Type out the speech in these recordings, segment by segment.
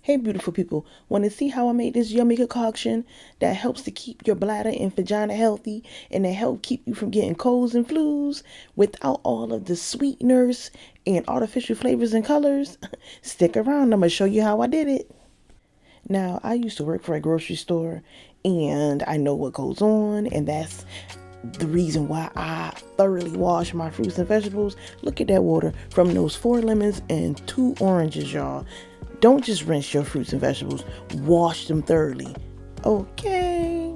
Hey beautiful people, want to see how I made this yummy concoction that helps to keep your bladder and vagina healthy and to help keep you from getting colds and flus without all of the sweeteners and artificial flavors and colors? Stick around, I'm going to show you how I did it. Now, I used to work for a grocery store and I know what goes on, and that's the reason why I thoroughly wash my fruits and vegetables. Look at that water from those 4 lemons and 2 oranges, y'all. Don't just rinse your fruits and vegetables, wash them thoroughly. Okay.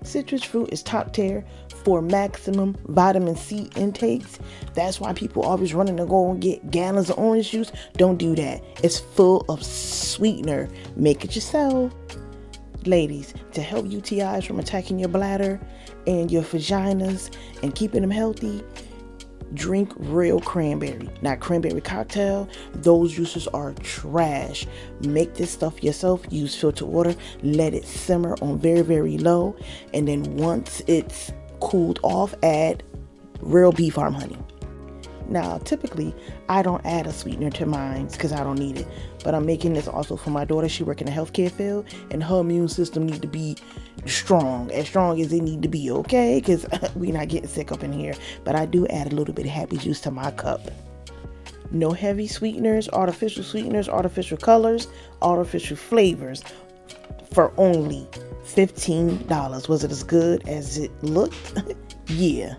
Citrus fruit is top tier for maximum vitamin C intakes. That's why people always running to go and get gallons of orange juice. Don't do that. It's full of sweetener. Make it yourself. Ladies, to help UTIs from attacking your bladder and your vaginas and keeping them healthy, drink real cranberry, not cranberry cocktail. Those juices are trash. Make this stuff yourself. Use filtered water. Let it simmer on very, very low. And then once it's cooled off, add real beef farm honey. Now, typically, I don't add a sweetener to mine because I don't need it. But I'm making this also for my daughter. She works in the healthcare field, and her immune system need to be strong as it need to be, okay? Because we're not getting sick up in here. But I do add a little bit of happy juice to my cup. No heavy sweeteners, artificial colors, artificial flavors for only $15. Was it as good as it looked? Yeah.